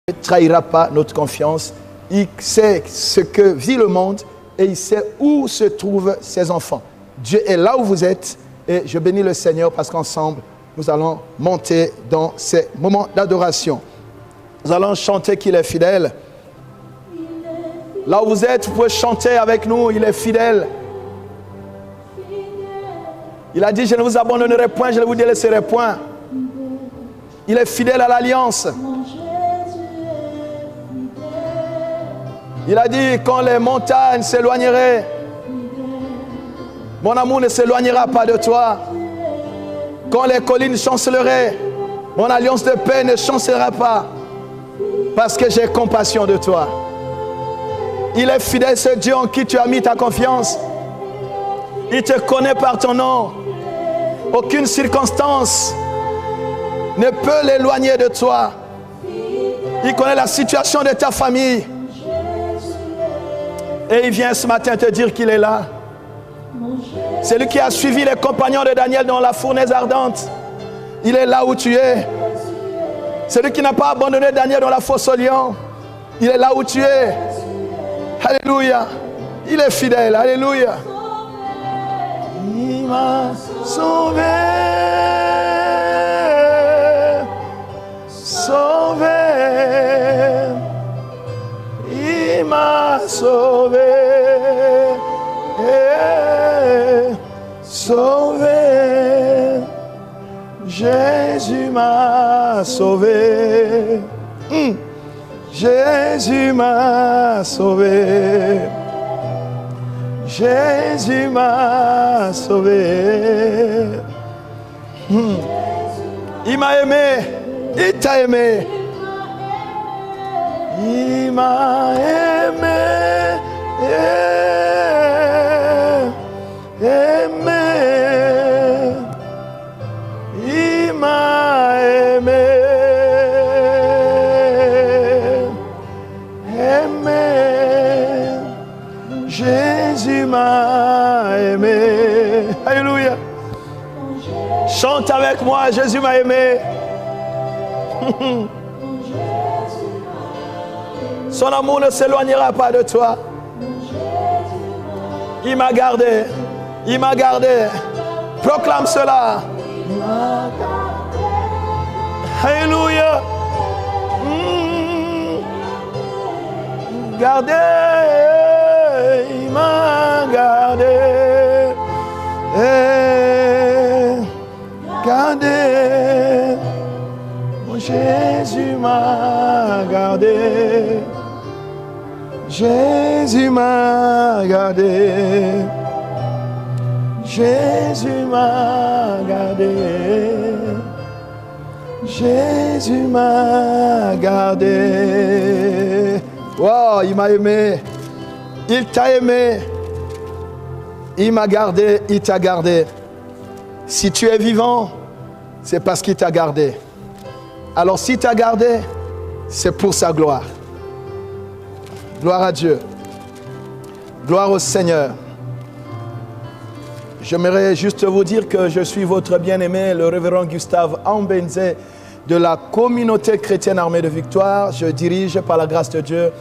ne trahira pas notre confiance. Il sait ce que vit le monde et il sait où se trouvent ses enfants. Dieu est là où vous êtes et je bénis le Seigneur parce qu'ensemble, nous allons monter dans ces moments d'adoration. Nous allons chanter qu'il est fidèle. Là où vous êtes, vous pouvez chanter avec nous, il est fidèle. Il a dit, je ne vous abandonnerai point, je ne vous délaisserai point. Il est fidèle à l'alliance. Il a dit, quand les montagnes s'éloigneraient, mon amour ne s'éloignera pas de toi. Quand les collines chanceleraient, mon alliance de paix ne chancellera pas. Parce que j'ai compassion de toi. Il est fidèle, ce Dieu en qui tu as mis ta confiance. Il te connaît par ton nom. Aucune circonstance ne peut l'éloigner de toi. Il connaît la situation de ta famille. Et il vient ce matin te dire qu'il est là. C'est lui qui a suivi les compagnons de Daniel dans la fournaise ardente. Il est là où tu es. C'est lui qui n'a pas abandonné Daniel dans la fosse aux lions. Il est là où tu es. Alléluia. Il est fidèle. Alléluia. Il m'a sauvé. Sauvé. Il m'a sauvé. Sauvé. Jésus m'a sauvé. Jésus m'a sauvé. Jésus m'a sauvé. Il m'a aimé. Il t'a aimé. Il m'a aimé. Aimé. Il m'a aimé. Aimé. Jésus m'a aimé. Alléluia. Chante avec moi, Jésus m'a aimé. Son amour ne s'éloignera pas de toi. Il m'a gardé. Il m'a gardé. Proclame cela. Il m'a gardé. Alléluia. Gardé. Il m'a gardé. Gardé. Mon Jésus m'a gardé. Jésus m'a gardé. Jésus m'a gardé. Jésus m'a gardé. Wow, il m'a aimé. Il t'a aimé. Il m'a gardé. Il t'a gardé. Si tu es vivant, c'est parce qu'il t'a gardé. Alors s'il t'a gardé, c'est pour sa gloire. Gloire à Dieu. Gloire au Seigneur. J'aimerais juste vous dire que je suis votre bien-aimé, le révérend Gustave Ambenze de la communauté chrétienne Armée de Victoire. Je dirige par la grâce de Dieu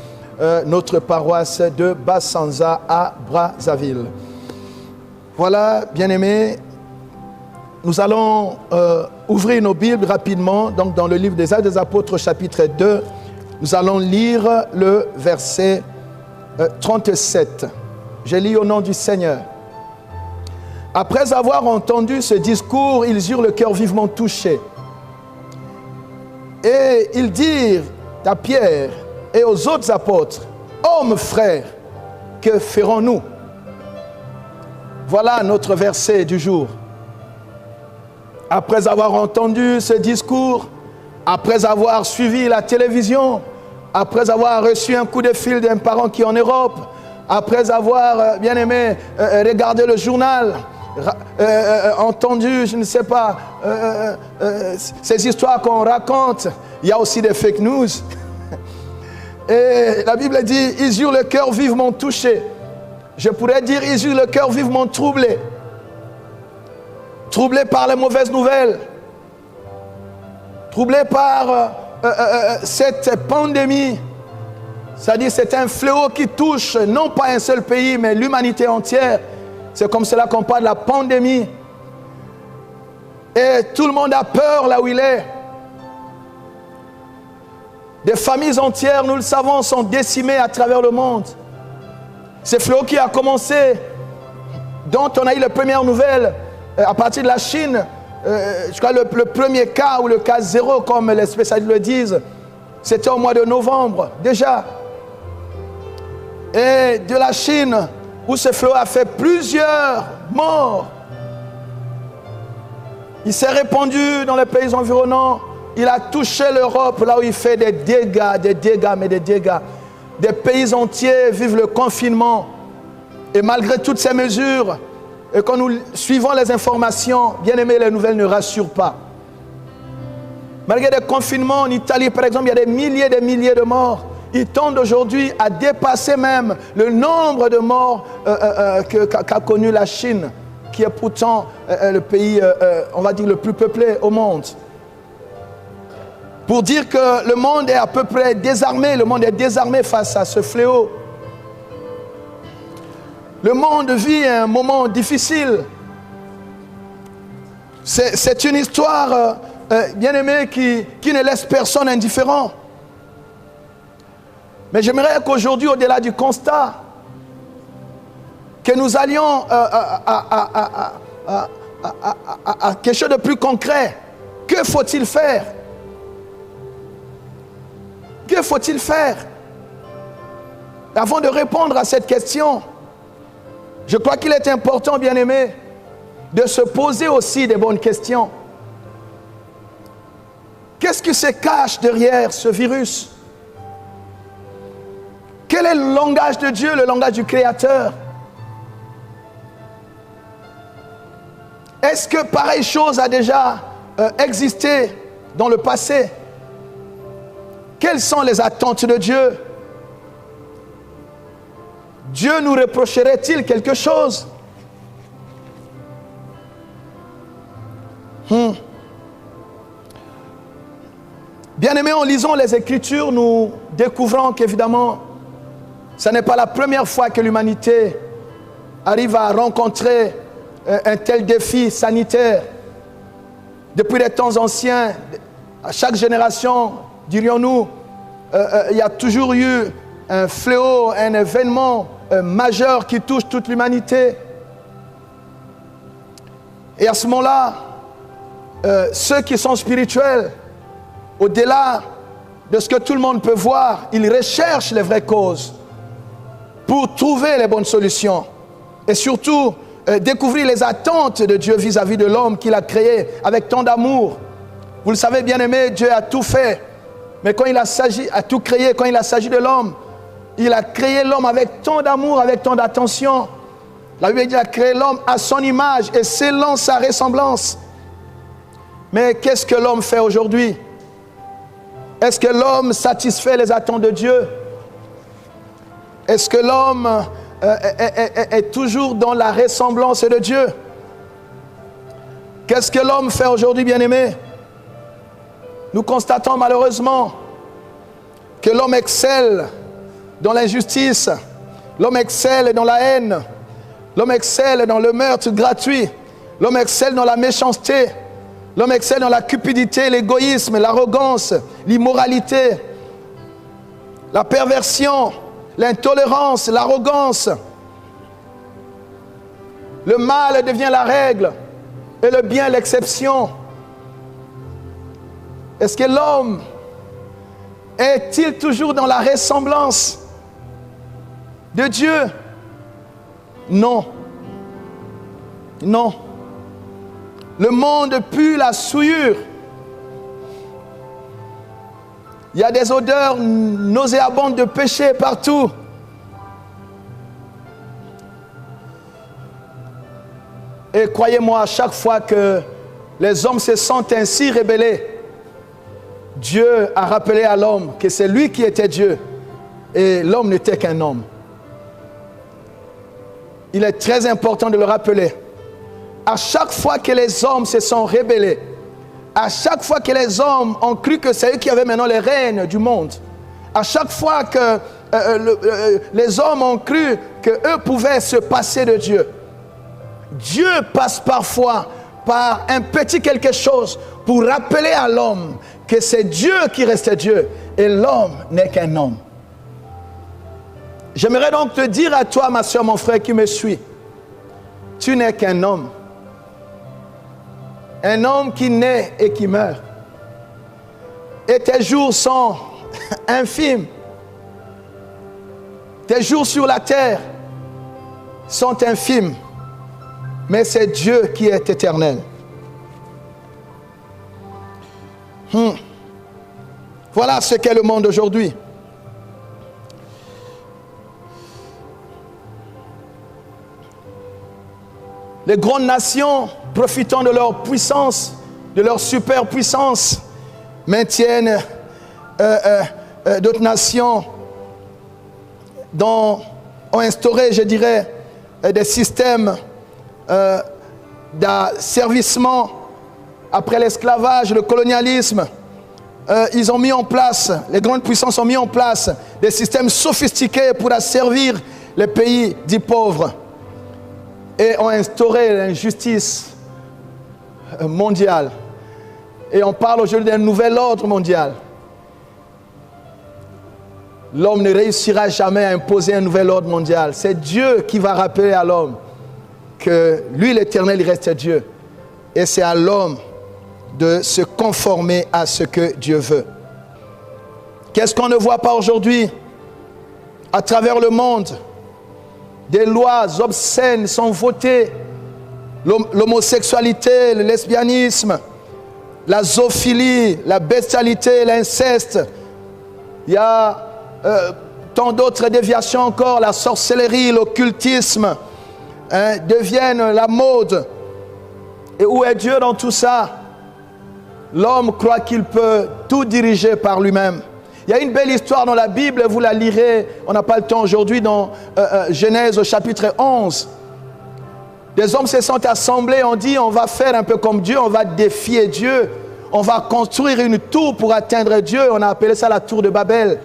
notre paroisse de Bassanza à Brazzaville. Voilà, bien-aimés, nous allons ouvrir nos Bibles rapidement, donc dans le livre des Actes des Apôtres, chapitre 2. Nous allons lire le verset 37. Je lis au nom du Seigneur. Après avoir entendu ce discours, ils eurent le cœur vivement touché. Et ils dirent à Pierre et aux autres apôtres, « Hommes, frères, que ferons-nous » Voilà notre verset du jour. Après avoir entendu ce discours, après avoir suivi la télévision, après avoir reçu un coup de fil d'un parent qui est en Europe, après avoir, bien aimé, regardé le journal, entendu, je ne sais pas, ces histoires qu'on raconte, il y a aussi des fake news. Et la Bible dit, ils eurent le cœur vivement touché. Je pourrais dire, ils eurent le cœur vivement troublé. Troublé par les mauvaises nouvelles. Troublé par cette pandémie, c'est-à-dire c'est un fléau qui touche non pas un seul pays, mais l'humanité entière. C'est comme cela qu'on parle de la pandémie. Et tout le monde a peur là où il est. Des familles entières, nous le savons, sont décimées à travers le monde. Ce fléau qui a commencé, dont on a eu les premières nouvelles à partir de la Chine, je crois le premier cas ou le cas zéro, comme les spécialistes le disent, c'était au mois de novembre déjà. Et de la Chine, où ce fléau a fait plusieurs morts, il s'est répandu dans les pays environnants. Il a touché l'Europe, là où il fait des dégâts. Des pays entiers vivent le confinement. Et malgré toutes ces mesures, et quand nous suivons les informations, bien aimés, les nouvelles ne rassurent pas. Malgré des confinements en Italie, par exemple, il y a des milliers de morts. Ils tendent aujourd'hui à dépasser même le nombre de morts qu'a connu la Chine, qui est pourtant le pays, on va dire, le plus peuplé au monde. Pour dire que le monde est à peu près désarmé, le monde est désarmé face à ce fléau. Le monde vit un moment difficile. C'est une histoire, bien aimée, qui ne laisse personne indifférent. Mais j'aimerais qu'aujourd'hui, au-delà du constat, que nous allions à quelque chose de plus concret. Que faut-il faire? Que faut-il faire? Avant de répondre à cette question, je crois qu'il est important, bien aimé, de se poser aussi des bonnes questions. Qu'est-ce qui se cache derrière ce virus? Quel est le langage de Dieu, le langage du Créateur? Est-ce que pareille chose a déjà existé dans le passé? Quelles sont les attentes de Dieu? Dieu nous reprocherait-il quelque chose? Bien-aimés, en lisant les Écritures, nous découvrons qu'évidemment, ce n'est pas la première fois que l'humanité arrive à rencontrer un tel défi sanitaire. Depuis les temps anciens, à chaque génération, dirions-nous, il y a toujours eu un fléau, un événement majeur qui touche toute l'humanité. Et à ce moment-là, ceux qui sont spirituels, au-delà de ce que tout le monde peut voir, ils recherchent les vraies causes pour trouver les bonnes solutions. Et surtout, découvrir les attentes de Dieu vis-à-vis de l'homme qu'il a créé avec tant d'amour. Vous le savez, bien aimé, Dieu a tout fait. Mais quand il a tout créé, quand il a s'agit de l'homme, il a créé l'homme avec tant d'amour, avec tant d'attention. La Bible dit qu'il a créé l'homme à son image et selon sa ressemblance. Mais qu'est-ce que l'homme fait aujourd'hui? Est-ce que l'homme satisfait les attentes de Dieu? Est-ce que l'homme est toujours dans la ressemblance de Dieu? Qu'est-ce que l'homme fait aujourd'hui, bien-aimé? Nous constatons malheureusement que l'homme excelle dans l'injustice, l'homme excelle dans la haine, l'homme excelle dans le meurtre gratuit, l'homme excelle dans la méchanceté, l'homme excelle dans la cupidité, l'égoïsme, l'arrogance, l'immoralité, la perversion, l'intolérance, l'arrogance. Le mal devient la règle et le bien l'exception. Est-ce que l'homme est-il toujours dans la ressemblance de Dieu? Non. Non. Le monde pue la souillure. Il y a des odeurs nauséabondes de péché partout. Et croyez-moi, à chaque fois que les hommes se sentent ainsi rebellés, Dieu a rappelé à l'homme que c'est lui qui était Dieu et l'homme n'était qu'un homme. Il est très important de le rappeler. À chaque fois que les hommes se sont rebellés, À chaque fois que les hommes ont cru que c'est eux qui avaient maintenant les rênes du monde, à chaque fois que les hommes ont cru qu'eux pouvaient se passer de Dieu, Dieu passe parfois par un petit quelque chose pour rappeler à l'homme que c'est Dieu qui reste Dieu et l'homme n'est qu'un homme. J'aimerais donc te dire à toi, ma soeur, mon frère qui me suit, tu n'es qu'un homme. Un homme qui naît et qui meurt. Et tes jours sont infimes. Tes jours sur la terre sont infimes. Mais c'est Dieu qui est éternel. Voilà ce qu'est le monde aujourd'hui. Les grandes nations, profitant de leur puissance, de leur superpuissance, maintiennent d'autres nations dont ont instauré, je dirais, des systèmes d'asservissement après l'esclavage, le colonialisme. Ils ont mis en place, les grandes puissances ont mis en place des systèmes sophistiqués pour asservir les pays dits pauvres et ont instauré l'injustice mondiale. Et on parle aujourd'hui d'un nouvel ordre mondial. L'homme ne réussira jamais à imposer un nouvel ordre mondial. C'est Dieu qui va rappeler à l'homme que lui, l'Éternel, il reste Dieu. Et c'est à l'homme de se conformer à ce que Dieu veut. Qu'est-ce qu'on ne voit pas aujourd'hui à travers le monde? Des lois obscènes sont votées. L'homosexualité, le lesbianisme, la zoophilie, la bestialité, l'inceste. Il y a tant d'autres déviations encore, la sorcellerie, l'occultisme deviennent la mode. Et où est Dieu dans tout ça? L'homme croit qu'il peut tout diriger par lui-même. Il y a une belle histoire dans la Bible, vous la lirez, on n'a pas le temps aujourd'hui, dans Genèse au chapitre 11. Des hommes se sont assemblés, on dit on va faire un peu comme Dieu, on va défier Dieu, on va construire une tour pour atteindre Dieu, on a appelé ça la tour de Babel.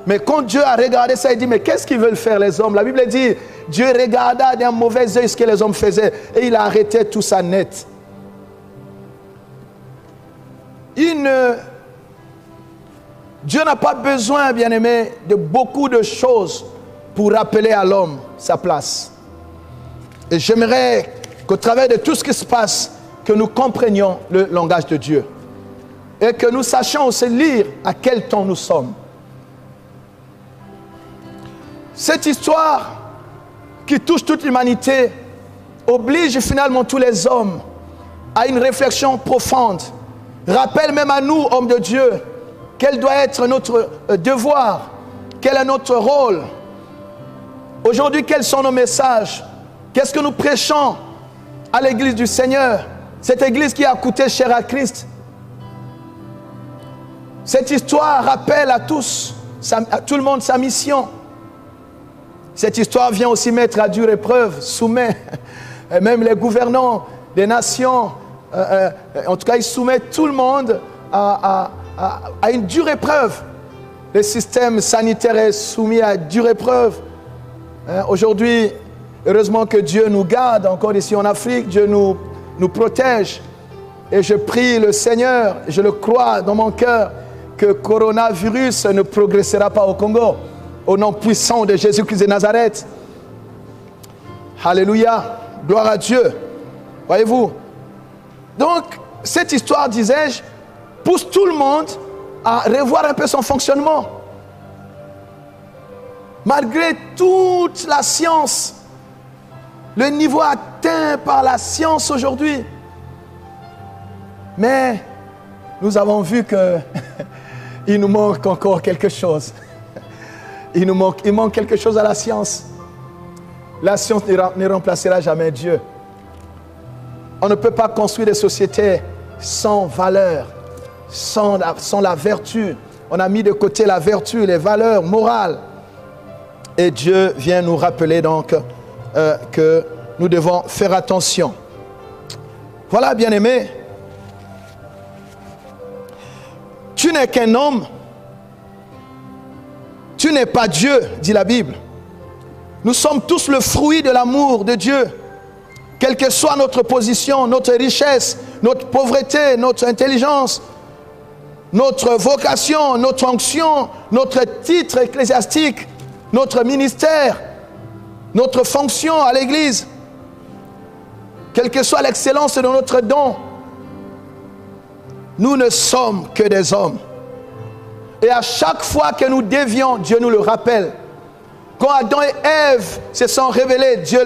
Mais quand Dieu a regardé ça, il dit mais qu'est-ce qu'ils veulent faire les hommes? La Bible dit Dieu regarda d'un mauvais œil ce que les hommes faisaient et il a arrêté tout ça net. Dieu n'a pas besoin, bien-aimé, de beaucoup de choses pour rappeler à l'homme sa place. Et j'aimerais qu'au travers de tout ce qui se passe, que nous comprenions le langage de Dieu. Et que nous sachions aussi lire à quel temps nous sommes. Cette histoire qui touche toute l'humanité oblige finalement tous les hommes à une réflexion profonde. Rappelle même à nous, hommes de Dieu, quel doit être notre devoir, quel est notre rôle. Aujourd'hui, quels sont nos messages? Qu'est-ce que nous prêchons à l'église du Seigneur? Cette église qui a coûté cher à Christ. Cette histoire rappelle à tous, à tout le monde sa mission. Cette histoire vient aussi mettre à dure épreuve, soumet même les gouvernants des nations, en tout cas ils soumettent tout le monde à une dure épreuve. Le système sanitaire est soumis à dure épreuve. Aujourd'hui, heureusement que Dieu nous garde encore ici en Afrique, Dieu nous protège. Et je prie le Seigneur, je le crois dans mon cœur, que coronavirus ne progressera pas au Congo. Au nom puissant de Jésus-Christ de Nazareth. Alléluia. Gloire à Dieu. Voyez-vous. Donc, cette histoire, disais-je, pousse tout le monde à revoir un peu son fonctionnement. Malgré toute la science, le niveau atteint par la science aujourd'hui. Mais nous avons vu qu'il nous manque encore quelque chose. Il manque quelque chose à la science. La science ne remplacera jamais Dieu. On ne peut pas construire des sociétés sans valeur, sans la vertu. On a mis de côté la vertu, les valeurs morales. Et Dieu vient nous rappeler donc que nous devons faire attention. Voilà, bien-aimés. Tu n'es qu'un homme. Tu n'es pas Dieu, dit la Bible. Nous sommes tous le fruit de l'amour de Dieu. Quelle que soit notre position, notre richesse, notre pauvreté, notre intelligence, notre vocation, notre onction, notre titre ecclésiastique, notre ministère, notre fonction à l'Église, quelle que soit l'excellence de notre don, nous ne sommes que des hommes. Et à chaque fois que nous dévions, Dieu nous le rappelle. Quand Adam et Ève se sont révélés, Dieu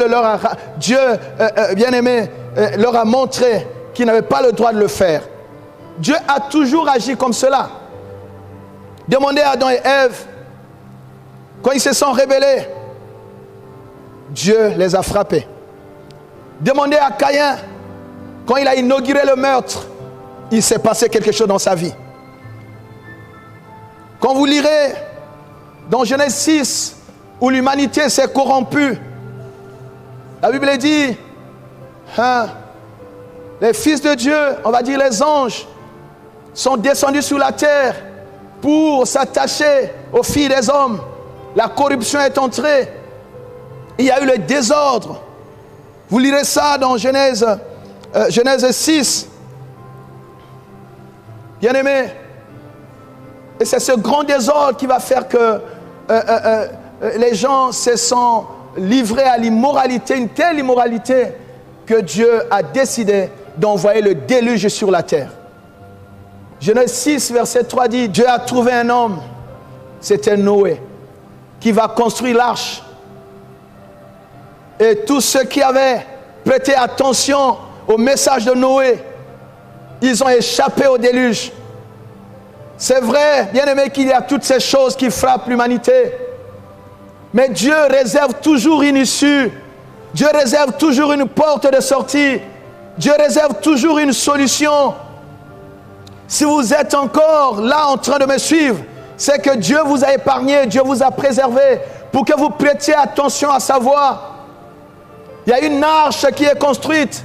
bien-aimé, leur a montré qu'ils n'avaient pas le droit de le faire. Dieu a toujours agi comme cela. Demandez à Adam et Ève, quand ils se sont révélés, Dieu les a frappés. Demandez à Caïn, quand il a inauguré le meurtre, il s'est passé quelque chose dans sa vie. Quand vous lirez dans Genèse 6, où l'humanité s'est corrompue, la Bible dit, les fils de Dieu, on va dire les anges, sont descendus sur la terre pour s'attacher aux filles des hommes. La corruption est entrée. Il y a eu le désordre. Vous lirez ça dans Genèse 6. Bien-aimés, et c'est ce grand désordre qui va faire que les gens se sont livrés à l'immoralité, une telle immoralité que Dieu a décidé d'envoyer le déluge sur la terre. Genèse 6, verset 3 dit, Dieu a trouvé un homme, c'était Noé, qui va construire l'arche. Et tous ceux qui avaient prêté attention au message de Noé, ils ont échappé au déluge. C'est vrai, bien aimé, qu'il y a toutes ces choses qui frappent l'humanité. Mais Dieu réserve toujours une issue. Dieu réserve toujours une porte de sortie. Dieu réserve toujours une solution. Si vous êtes encore là en train de me suivre, c'est que Dieu vous a épargné, Dieu vous a préservé pour que vous prêtiez attention à sa voix. Il y a une arche qui est construite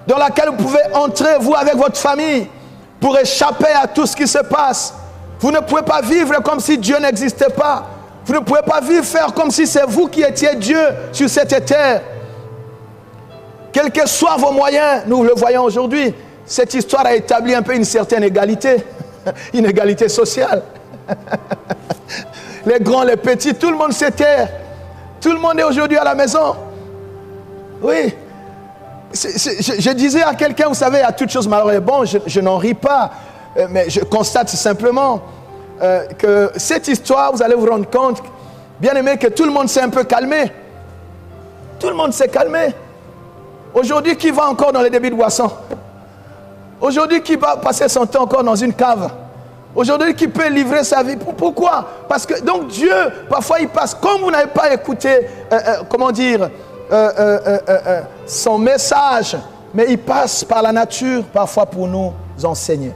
dans laquelle vous pouvez entrer, vous avec votre famille, pour échapper à tout ce qui se passe. Vous ne pouvez pas vivre comme si Dieu n'existait pas. Vous ne pouvez pas vivre, faire comme si c'est vous qui étiez Dieu sur cette terre. Quels que soient vos moyens, nous le voyons aujourd'hui, cette histoire a établi un peu une certaine égalité, une égalité sociale. Les grands, les petits, tout le monde s'était. Tout le monde est aujourd'hui à la maison. Oui. Je disais à quelqu'un, vous savez, à toute chose malheureuse, bon, je n'en ris pas, mais je constate simplement que cette histoire, vous allez vous rendre compte, bien aimé, que tout le monde s'est un peu calmé. Tout le monde s'est calmé. Aujourd'hui, qui va encore dans les débits de boissons? Aujourd'hui, qui va passer son temps encore dans une cave? Aujourd'hui, qui peut livrer sa vie? Pourquoi? Parce que, donc Dieu, parfois il passe, comme vous n'avez pas écouté, son message, mais il passe par la nature, parfois pour nous enseigner.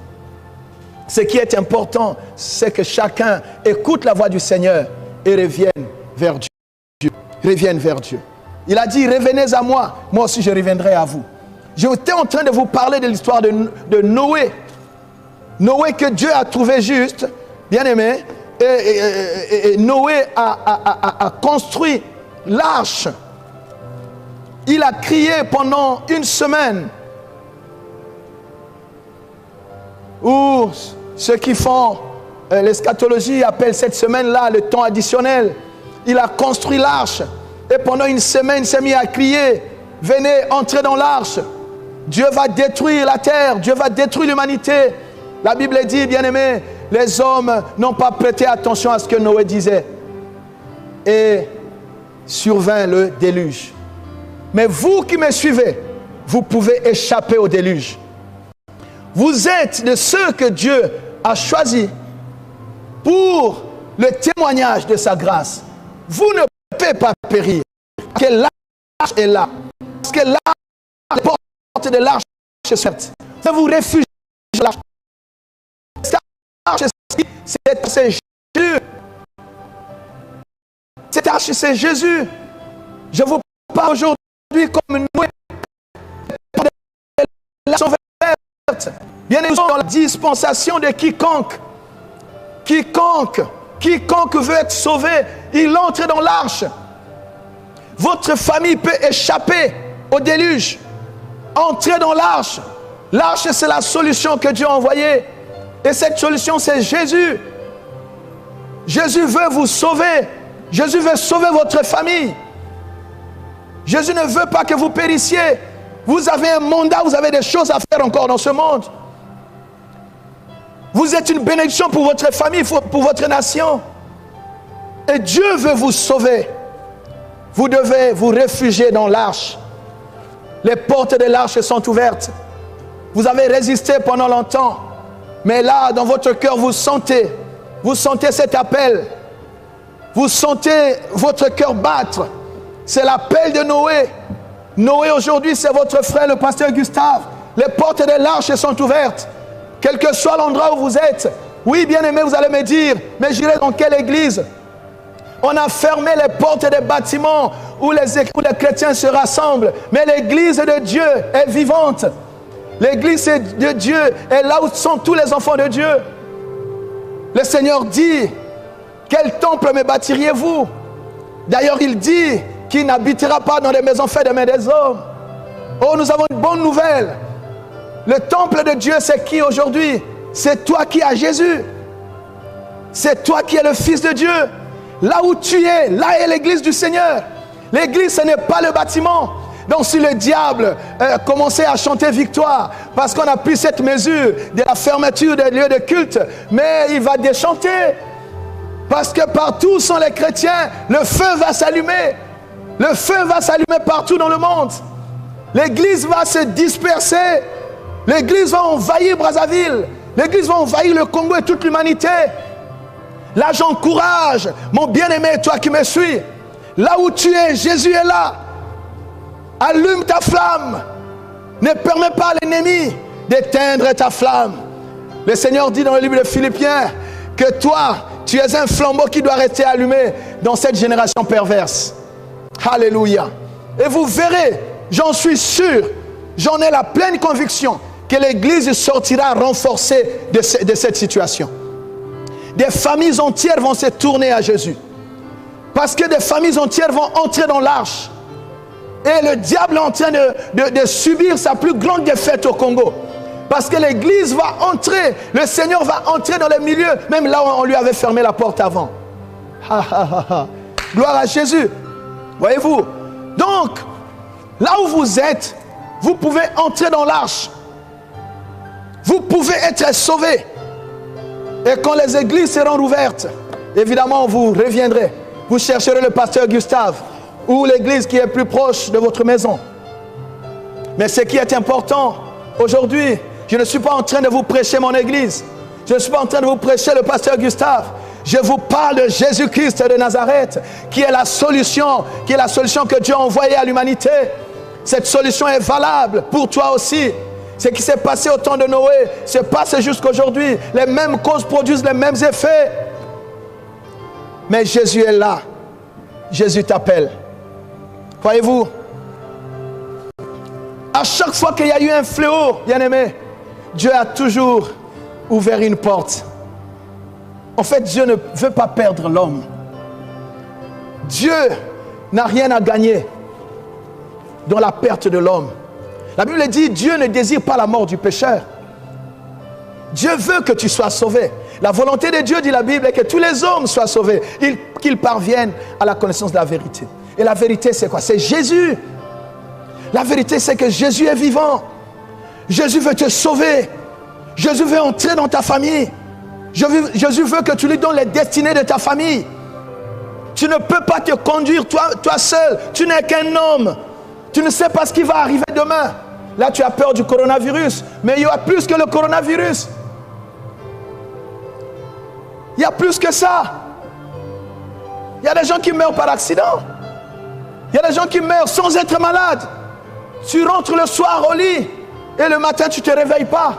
Ce qui est important, c'est que chacun écoute la voix du Seigneur et revienne vers Dieu. Revienne vers Dieu. Il a dit, revenez à moi, moi aussi je reviendrai à vous. J'étais en train de vous parler de l'histoire de Noé. Noé que Dieu a trouvé juste, bien aimé, et Noé a construit l'arche. Il a crié pendant une semaine. Ou ceux qui font l'eschatologie appellent cette semaine-là le temps additionnel. Il a construit l'arche. Et pendant une semaine, il s'est mis à crier, venez, entrez dans l'arche. Dieu va détruire la terre, Dieu va détruire l'humanité. La Bible dit, bien aimé, les hommes n'ont pas prêté attention à ce que Noé disait. Et survint le déluge. Mais vous qui me suivez, vous pouvez échapper au déluge. Vous êtes de ceux que Dieu a choisis pour le témoignage de sa grâce. Vous ne pouvez pas périr. Parce que l'arche est là. Parce que l'arche, la porte de l'arche est ouverte. Vous vous réfugiez dans l'arche. C'est Jésus. Cette arche, c'est Jésus. Je vous parle aujourd'hui comme Noé. Bien, nous sommes dans la dispensation de quiconque quiconque veut être sauvé, il entre dans l'arche. Votre famille peut échapper au déluge. Entrez dans l'arche. L'arche, c'est la solution que Dieu a envoyée. Et cette solution, c'est Jésus. Jésus veut vous sauver. Jésus veut sauver votre famille. Jésus ne veut pas que vous périssiez. Vous avez un mandat, vous avez des choses à faire encore dans ce monde. Vous êtes une bénédiction pour votre famille, pour votre nation. Et Dieu veut vous sauver. Vous devez vous réfugier dans l'arche. Les portes de l'arche sont ouvertes. Vous avez résisté pendant longtemps. Mais là, dans votre cœur, vous sentez cet appel. Vous sentez votre cœur battre. C'est l'appel de Noé. Noé, aujourd'hui, c'est votre frère, le pasteur Gustave. Les portes de l'arche sont ouvertes. Quel que soit l'endroit où vous êtes. Oui, bien-aimé, vous allez me dire, mais j'irai dans quelle église? On a fermé les portes des bâtiments où les chrétiens se rassemblent. Mais l'église de Dieu est vivante. L'église de Dieu est là où sont tous les enfants de Dieu. Le Seigneur dit, quel temple me bâtiriez-vous? D'ailleurs, il dit qu'il n'habitera pas dans des maisons faites de mains des hommes. Oh, nous avons une bonne nouvelle. Le temple de Dieu, c'est qui aujourd'hui? C'est toi qui as Jésus. C'est toi qui es le Fils de Dieu. Là où tu es, là est l'église du Seigneur. L'église, ce n'est pas le bâtiment. Donc si le diable commençait à chanter victoire, parce qu'on a pris cette mesure de la fermeture des lieux de culte, mais il va déchanter. Parce que partout où sont les chrétiens, le feu va s'allumer. Le feu va s'allumer partout dans le monde. L'église va se disperser. L'église va envahir Brazzaville. L'église va envahir le Congo et toute l'humanité. Là, j'encourage, mon bien-aimé, toi qui me suis, là où tu es, Jésus est là. Allume ta flamme. Ne permets pas à l'ennemi d'éteindre ta flamme. Le Seigneur dit dans le livre de Philippiens que toi, tu es un flambeau qui doit rester allumé dans cette génération perverse. Alléluia. Et vous verrez, j'en suis sûr, j'en ai la pleine conviction que l'Église sortira renforcée de cette situation. Des familles entières vont se tourner à Jésus. Parce que des familles entières vont entrer dans l'arche. Et le diable est en train de subir sa plus grande défaite au Congo. Parce que l'Église va entrer, le Seigneur va entrer dans les milieux, même là où on lui avait fermé la porte avant. Gloire à Jésus. Voyez-vous? Donc, là où vous êtes, vous pouvez entrer dans l'arche. Vous pouvez être sauvés. Et quand les églises seront ouvertes, évidemment, vous reviendrez. Vous chercherez le pasteur Gustave ou l'église qui est plus proche de votre maison. Mais ce qui est important, aujourd'hui, je ne suis pas en train de vous prêcher mon église. Je ne suis pas en train de vous prêcher le pasteur Gustave. Je vous parle de Jésus-Christ de Nazareth, qui est la solution que Dieu a envoyée à l'humanité. Cette solution est valable pour toi aussi. Ce qui s'est passé au temps de Noé se passe jusqu'aujourd'hui. Les mêmes causes produisent les mêmes effets. Mais Jésus est là. Jésus t'appelle. Voyez-vous, à chaque fois qu'il y a eu un fléau, bien-aimé, Dieu a toujours ouvert une porte. En fait, Dieu ne veut pas perdre l'homme. Dieu n'a rien à gagner dans la perte de l'homme. La Bible dit, Dieu ne désire pas la mort du pécheur. Dieu veut que tu sois sauvé. La volonté de Dieu, dit la Bible, est que tous les hommes soient sauvés, qu'ils parviennent à la connaissance de la vérité. Et la vérité, c'est quoi? C'est Jésus. La vérité, c'est que Jésus est vivant. Jésus veut te sauver. Jésus veut entrer dans ta famille. Jésus veut que tu lui donnes les destinées de ta famille. Tu ne peux pas te conduire toi seul. Tu n'es qu'un homme. Tu ne sais pas ce qui va arriver demain. Là, tu as peur du coronavirus. Mais il y a plus que le coronavirus. Il y a plus que ça. Il y a des gens qui meurent par accident. Il y a des gens qui meurent sans être malades. Tu rentres le soir au lit et le matin, tu ne te réveilles pas.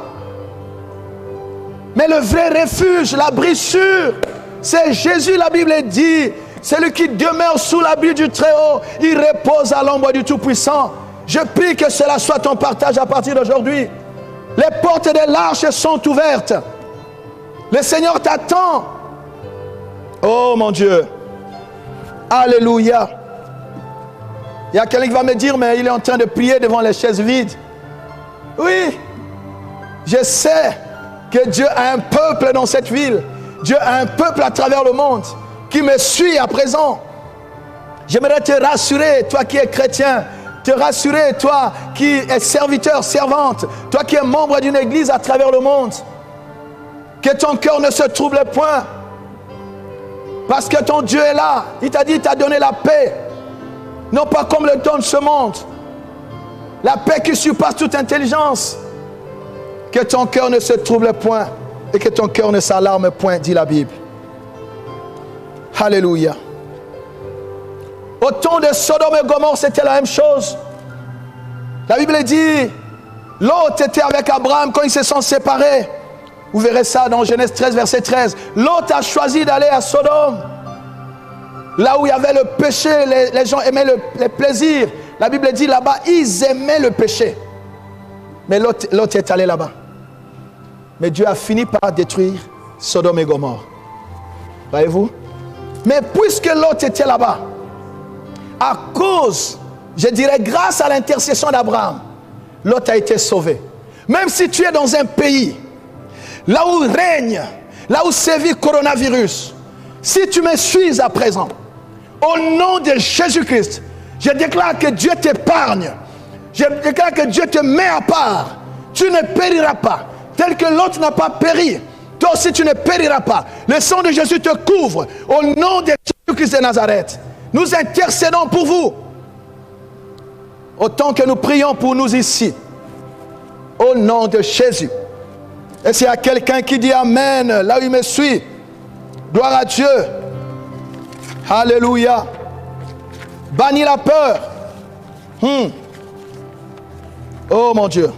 Mais le vrai refuge, l'abri sûr, c'est Jésus. La Bible dit, celui qui demeure sous l'abri du Très-Haut, il repose à l'ombre du Tout-Puissant. Je prie que cela soit ton partage à partir d'aujourd'hui. Les portes de l'arche sont ouvertes. Le Seigneur t'attend. Oh mon Dieu. Alléluia. Il y a quelqu'un qui va me dire, mais il est en train de prier devant les chaises vides. Oui. Je sais que Dieu a un peuple dans cette ville. Dieu a un peuple à travers le monde qui me suit à présent. J'aimerais te rassurer, toi qui es chrétien, te rassurer, toi qui es serviteur, servante, toi qui es membre d'une église à travers le monde, que ton cœur ne se trouble point. Parce que ton Dieu est là. Il t'a dit, il t'a donné la paix. Non pas comme le donne ce monde. La paix qui surpasse toute intelligence. Que ton cœur ne se trouble point et que ton cœur ne s'alarme point, dit la Bible. Alléluia. Au temps de Sodome et Gomorrhe, c'était la même chose. La Bible dit, Lot était avec Abraham quand ils se sont séparés. Vous verrez ça dans Genèse 13, verset 13. Lot a choisi d'aller à Sodome. Là où il y avait le péché, les gens aimaient les plaisirs. La Bible dit là-bas, ils aimaient le péché. Mais Lot est allé là-bas. Mais Dieu a fini par détruire Sodome et Gomorrhe. Voyez-vous? Mais puisque Lot était là-bas, à cause, je dirais grâce à l'intercession d'Abraham, Lot a été sauvé. Même si tu es dans un pays, là où règne, là où sévit coronavirus, si tu me suis à présent, au nom de Jésus-Christ, je déclare que Dieu t'épargne. Je déclare que Dieu te met à part. Tu ne périras pas. Tel que l'autre n'a pas péri, toi aussi tu ne périras pas. Le sang de Jésus te couvre. Au nom de Jésus-Christ de Nazareth, nous intercédons pour vous. Autant que nous prions pour nous ici. Au nom de Jésus. Et s'il y a quelqu'un qui dit Amen, là où il me suit, gloire à Dieu. Alléluia. Bannis la peur. Oh mon Dieu.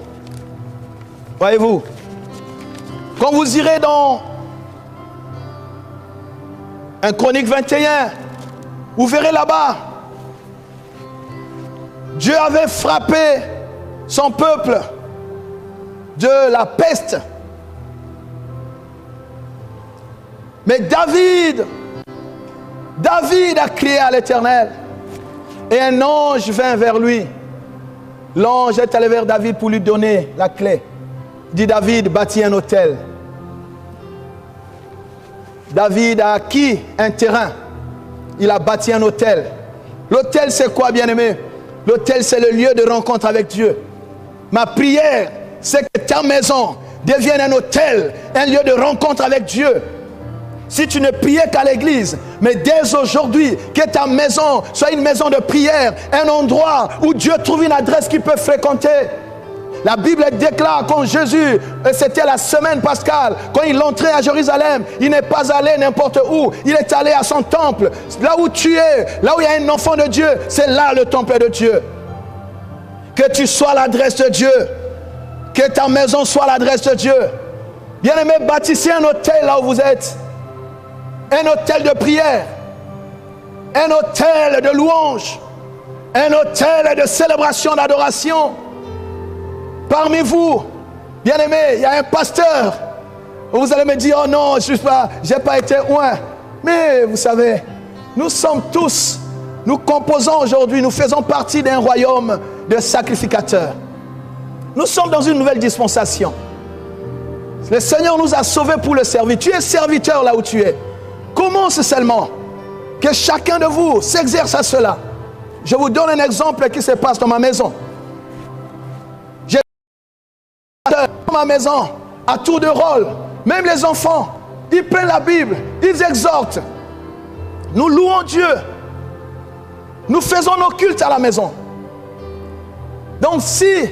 Voyez-vous, quand vous irez dans 1 Chronique 21, vous verrez là-bas, Dieu avait frappé son peuple de la peste. Mais David a crié à l'Éternel. Et un ange vint vers lui. L'ange est allé vers David pour lui donner la clé. Dit David, bâtit un autel. David a acquis un terrain. Il a bâti un autel. L'autel, c'est quoi, bien-aimé? L'autel, c'est le lieu de rencontre avec Dieu. Ma prière, c'est que ta maison devienne un autel, un lieu de rencontre avec Dieu. Si tu ne priais qu'à l'église, mais dès aujourd'hui, que ta maison soit une maison de prière, un endroit où Dieu trouve une adresse qu'il peut fréquenter. La Bible déclare quand Jésus, c'était la semaine pascale, quand il entrait à Jérusalem, il n'est pas allé n'importe où, il est allé à son temple. Là où tu es, là où il y a un enfant de Dieu, c'est là le temple de Dieu. Que tu sois l'adresse de Dieu, que ta maison soit l'adresse de Dieu. Bien-aimé, bâtissez un hôtel là où vous êtes. Un hôtel de prière, un hôtel de louange, un hôtel de célébration, d'adoration. Parmi vous, bien-aimés, il y a un pasteur. Vous allez me dire, oh non, je n'ai pas été loin. Mais vous savez, nous sommes tous, nous composons aujourd'hui, nous faisons partie d'un royaume de sacrificateurs. Nous sommes dans une nouvelle dispensation. Le Seigneur nous a sauvés pour le servir. Tu es serviteur là où tu es. Commence seulement. Que chacun de vous s'exerce à cela. Je vous donne un exemple qui se passe dans ma maison. J'ai dans ma maison, à tour de rôle, même les enfants, ils prennent la Bible, ils exhortent. Nous louons Dieu. Nous faisons nos cultes à la maison. Donc si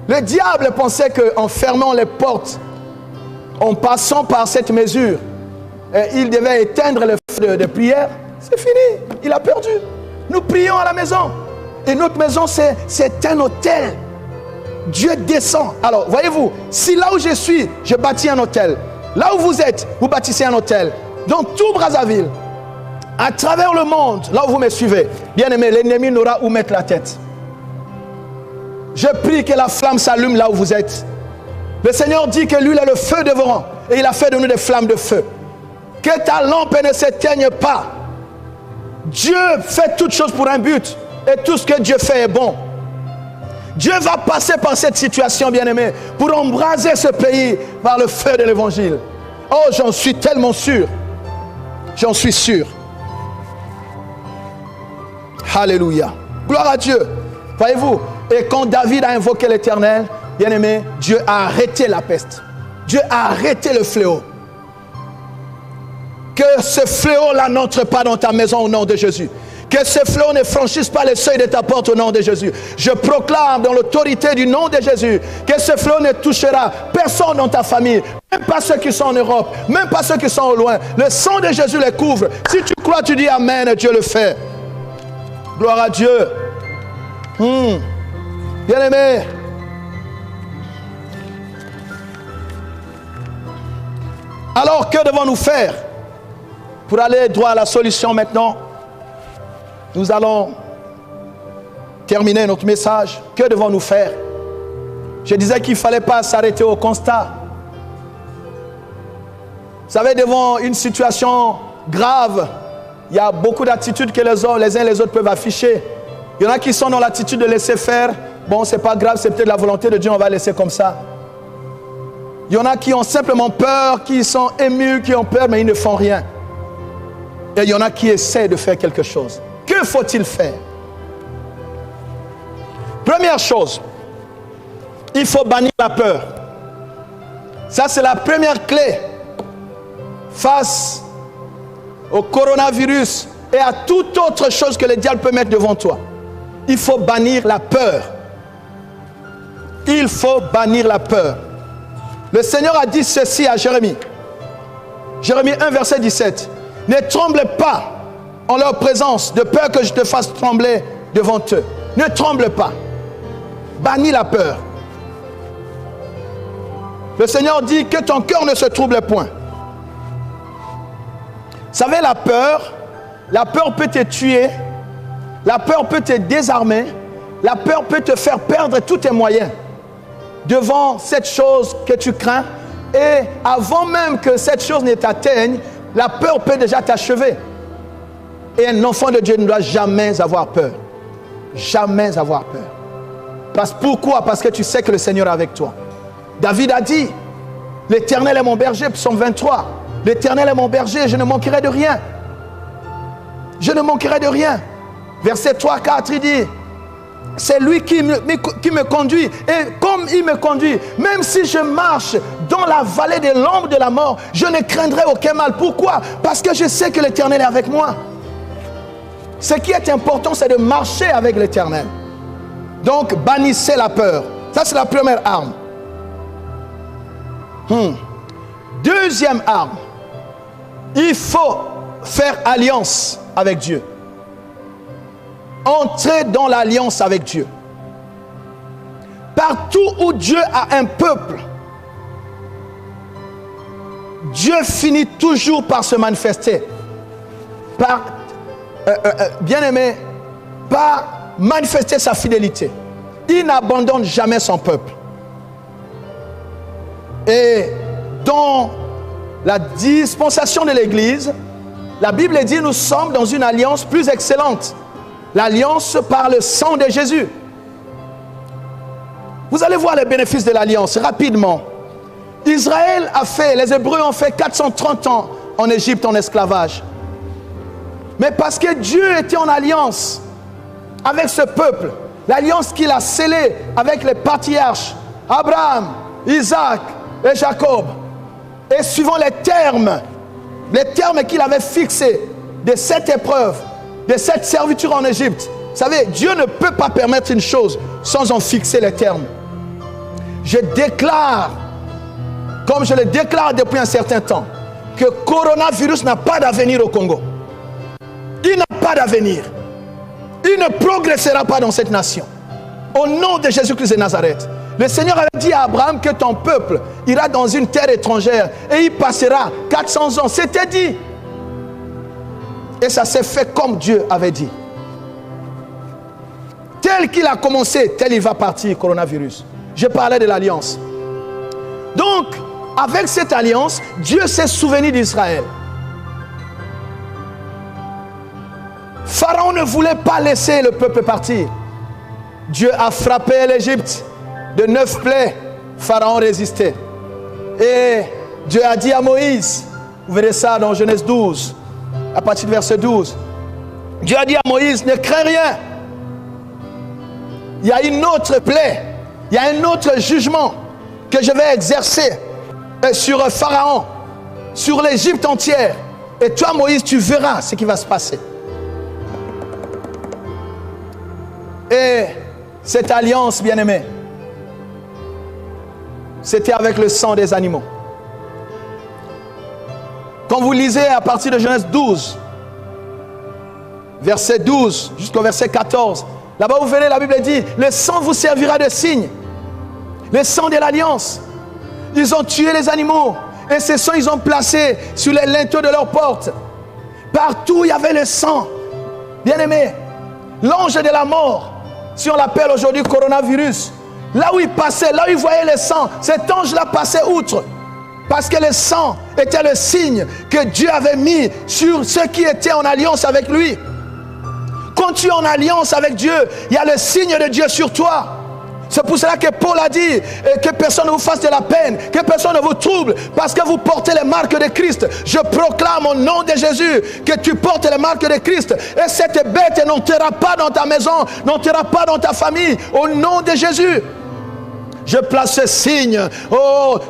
le diable pensait qu'en fermant les portes, en passant par cette mesure, il devait éteindre le feu de prière, c'est fini, il a perdu. Nous prions à la maison. Et notre maison, c'est un hôtel. Dieu descend. Alors, voyez-vous, si là où je suis, je bâtis un hôtel. Là où vous êtes, vous bâtissez un hôtel. Dans tout Brazzaville, à travers le monde, là où vous me suivez, bien aimé, l'ennemi n'aura où mettre la tête. Je prie que la flamme s'allume là où vous êtes. Le Seigneur dit que lui, il est le feu dévorant. Et il a fait de nous des flammes de feu. Que ta lampe ne s'éteigne pas. Dieu fait toutes choses pour un but. Et tout ce que Dieu fait est bon. Dieu va passer par cette situation, bien-aimé, pour embraser ce pays par le feu de l'évangile. Oh, j'en suis tellement sûr. J'en suis sûr. Alléluia. Gloire à Dieu. Voyez-vous, et quand David a invoqué l'Éternel, bien-aimé, Dieu a arrêté la peste. Dieu a arrêté le fléau. Que ce fléau-là n'entre pas dans ta maison au nom de Jésus. Que ce fléau ne franchisse pas les seuils de ta porte au nom de Jésus. Je proclame dans l'autorité du nom de Jésus que ce fléau ne touchera personne dans ta famille, même pas ceux qui sont en Europe, même pas ceux qui sont au loin. Le sang de Jésus les couvre. Si tu crois, tu dis Amen et Dieu le fait. Gloire à Dieu. Bien-aimé, alors que devons-nous faire pour aller droit à la solution maintenant? Nous allons terminer notre message. Que devons-nous faire? Je disais qu'il ne fallait pas s'arrêter au constat. Vous savez, devant une situation grave, il y a beaucoup d'attitudes que les uns et les autres peuvent afficher. Il y en a qui sont dans l'attitude de laisser faire. Bon, c'est pas grave, c'est peut-être la volonté de Dieu, on va laisser comme ça. Il y en a qui ont simplement peur, qui sont émus, qui ont peur, mais ils ne font rien. Et il y en a qui essaient de faire quelque chose. Que faut-il faire? Première chose, il faut bannir la peur. Ça, c'est la première clé face au coronavirus et à toute autre chose que le diable peut mettre devant toi. Il faut bannir la peur. Il faut bannir la peur. Le Seigneur a dit ceci à Jérémie. Jérémie 1, verset 17. Ne tremble pas en leur présence, de peur que je te fasse trembler devant eux. Ne tremble pas. Bannis la peur. Le Seigneur dit que ton cœur ne se trouble point. Vous savez, la peur peut te tuer, la peur peut te désarmer, la peur peut te faire perdre tous tes moyens devant cette chose que tu crains. Et avant même que cette chose ne t'atteigne, la peur peut déjà t'achever. Et un enfant de Dieu ne doit jamais avoir peur. Jamais avoir peur. Pourquoi? Parce que tu sais que le Seigneur est avec toi. David a dit, l'Éternel est mon berger, psaume 23. L'Éternel est mon berger, je ne manquerai de rien. Je ne manquerai de rien. Verset 3, 4, il dit, c'est lui qui me conduit. Et comme il me conduit, même si je marche dans la vallée des l'ombre de la mort, je ne craindrai aucun mal. Pourquoi? Parce que je sais que l'Éternel est avec moi. Ce qui est important, c'est de marcher avec l'Éternel. Donc, bannissez la peur. Ça, c'est la première arme. Deuxième arme. Il faut faire alliance avec Dieu. Entrer dans l'alliance avec Dieu. Partout où Dieu a un peuple, Dieu finit toujours par se manifester. Bien-aimé, par manifester sa fidélité. Il n'abandonne jamais son peuple. Et dans la dispensation de l'Église, la Bible dit nous sommes dans une alliance plus excellente. L'alliance par le sang de Jésus. Vous allez voir les bénéfices de l'alliance rapidement. Israël les Hébreux ont fait 430 ans en Égypte en esclavage. Mais parce que Dieu était en alliance avec ce peuple, l'alliance qu'il a scellée avec les patriarches, Abraham, Isaac et Jacob, et suivant les termes qu'il avait fixés de cette épreuve, de cette servitude en Égypte. Vous savez, Dieu ne peut pas permettre une chose sans en fixer les termes. Je déclare, comme je le déclare depuis un certain temps, que le coronavirus n'a pas d'avenir au Congo. Il n'a pas d'avenir. Il ne progressera pas dans cette nation. Au nom de Jésus-Christ de Nazareth. Le Seigneur avait dit à Abraham que ton peuple ira dans une terre étrangère et il passera 400 ans. C'était dit. Et ça s'est fait comme Dieu avait dit. Tel qu'il a commencé, tel il va partir, coronavirus. Je parlais de l'alliance. Donc, avec cette alliance, Dieu s'est souvenu d'Israël. ne voulait pas laisser le peuple partir. Dieu a frappé l'Égypte de 9 plaies. Pharaon résistait. Et Dieu a dit à Moïse, vous verrez ça dans Genèse 12, à partir du verset 12. Dieu a dit à Moïse, ne crains rien. Il y a une autre plaie, il y a un autre jugement que je vais exercer sur Pharaon, sur l'Égypte entière. Et toi, Moïse, tu verras ce qui va se passer. Et cette alliance, bien-aimée, c'était avec le sang des animaux. Quand vous lisez à partir de Genèse 12, verset 12 jusqu'au verset 14, là-bas vous verrez, la Bible dit, le sang vous servira de signe. Le sang de l'alliance. Ils ont tué les animaux. Et ce sang, ils ont placé sur les linteaux de leurs portes. Partout, il y avait le sang. Bien-aimé, l'ange de la mort, si on l'appelle aujourd'hui coronavirus, là où il passait, là où il voyait le sang, cet ange-là passait outre. Parce que le sang était le signe que Dieu avait mis sur ceux qui étaient en alliance avec lui. Quand tu es en alliance avec Dieu, il y a le signe de Dieu sur toi. C'est pour cela que Paul a dit que personne ne vous fasse de la peine, que personne ne vous trouble, parce que vous portez les marques de Christ. Je proclame au nom de Jésus que tu portes les marques de Christ. Et cette bête n'entrera pas dans ta maison, n'entrera pas dans ta famille, au nom de Jésus. Je place ce signe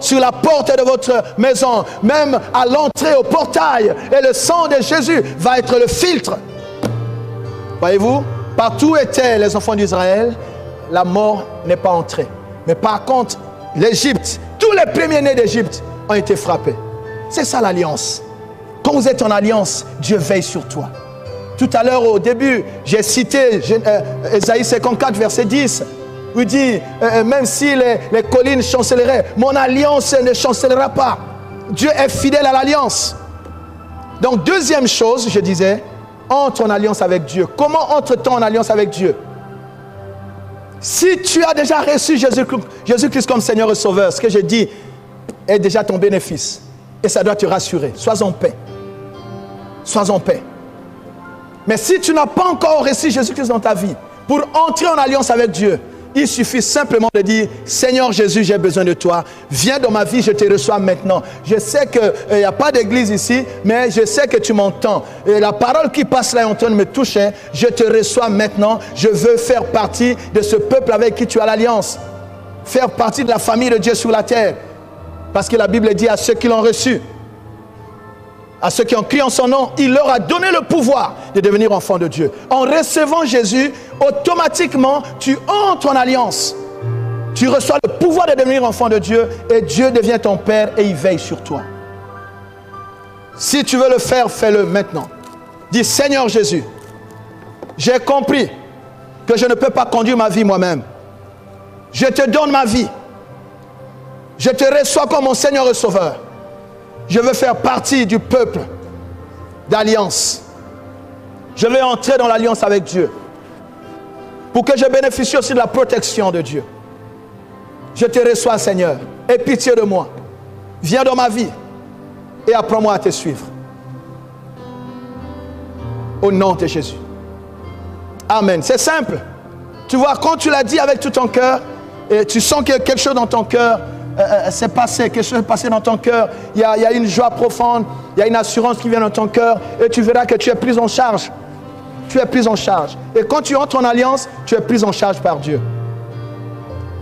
sur la porte de votre maison, même à l'entrée, au portail. Et le sang de Jésus va être le filtre. Voyez-vous, partout où étaient les enfants d'Israël, la mort n'est pas entrée. Mais par contre, l'Égypte, tous les premiers-nés d'Égypte ont été frappés. C'est ça l'alliance. Quand vous êtes en alliance, Dieu veille sur toi. Tout à l'heure, au début, j'ai cité Ésaïe 54, verset 10. Où il dit, même si les collines chancelleraient, mon alliance ne chancellera pas. Dieu est fidèle à l'alliance. Donc, deuxième chose, je disais, entre en alliance avec Dieu. Comment entre-t-on en alliance avec Dieu? Si tu as déjà reçu Jésus-Christ comme Seigneur et Sauveur, ce que je dis est déjà ton bénéfice. Et ça doit te rassurer. Sois en paix. Sois en paix. Mais si tu n'as pas encore reçu Jésus-Christ dans ta vie, pour entrer en alliance avec Dieu, il suffit simplement de dire, Seigneur Jésus, j'ai besoin de toi. Viens dans ma vie, je te reçois maintenant. Je sais qu'il n'y a pas d'église ici, mais je sais que tu m'entends. Et la parole qui passe là est en train de me toucher. Je te reçois maintenant. Je veux faire partie de ce peuple avec qui tu as l'alliance. Faire partie de la famille de Dieu sur la terre. Parce que la Bible dit à ceux qui l'ont reçu, à ceux qui ont crié en son nom, il leur a donné le pouvoir de devenir enfants de Dieu. En recevant Jésus, automatiquement, tu entres en alliance. Tu reçois le pouvoir de devenir enfant de Dieu et Dieu devient ton Père et il veille sur toi. Si tu veux le faire, fais-le maintenant. Dis, Seigneur Jésus, j'ai compris que je ne peux pas conduire ma vie moi-même. Je te donne ma vie. Je te reçois comme mon Seigneur et Sauveur. Je veux faire partie du peuple d'alliance. Je veux entrer dans l'alliance avec Dieu. Pour que je bénéficie aussi de la protection de Dieu. Je te reçois, Seigneur. Aie pitié de moi. Viens dans ma vie et apprends-moi à te suivre. Au nom de Jésus. Amen. C'est simple. Tu vois, quand tu l'as dit avec tout ton cœur, et tu sens que quelque chose dans ton cœur c'est passé, quelque chose est passé dans ton cœur, il y a une joie profonde, il y a une assurance qui vient dans ton cœur et tu verras que tu es pris en charge. Tu es pris en charge. Et quand tu entres en alliance, tu es pris en charge par Dieu.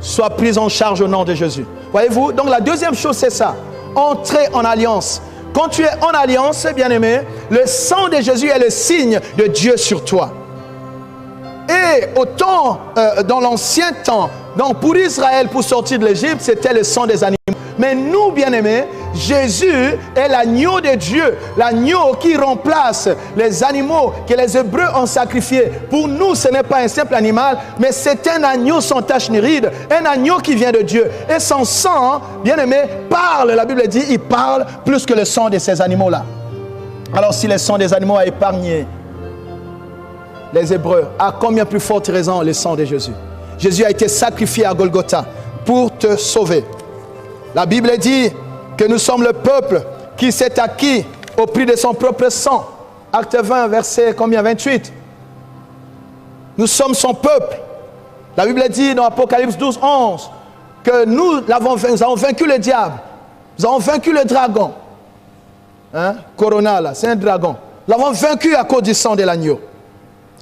Sois pris en charge au nom de Jésus. Voyez-vous? Donc la deuxième chose, c'est ça. Entrer en alliance. Quand tu es en alliance, bien-aimé, le sang de Jésus est le signe de Dieu sur toi. Et autant dans l'ancien temps, donc pour Israël, pour sortir de l'Égypte, c'était le sang des animaux. Mais nous, bien-aimés, Jésus est l'agneau de Dieu, l'agneau qui remplace les animaux que les Hébreux ont sacrifiés. Pour nous, ce n'est pas un simple animal, mais c'est un agneau sans tache ni ride, un agneau qui vient de Dieu. Et son sang, bien-aimé, parle, la Bible dit, il parle plus que le sang de ces animaux-là. Alors si le sang des animaux a épargné les Hébreux, à combien plus forte raison le sang de Jésus? Jésus a été sacrifié à Golgotha pour te sauver. La Bible dit que nous sommes le peuple qui s'est acquis au prix de son propre sang. Acte 20, verset combien? 28. Nous sommes son peuple. La Bible dit dans Apocalypse 12, 11 que nous avons vaincu le diable. Nous avons vaincu le dragon. Hein? Corona, là, c'est un dragon. Nous l'avons vaincu à cause du sang de l'agneau.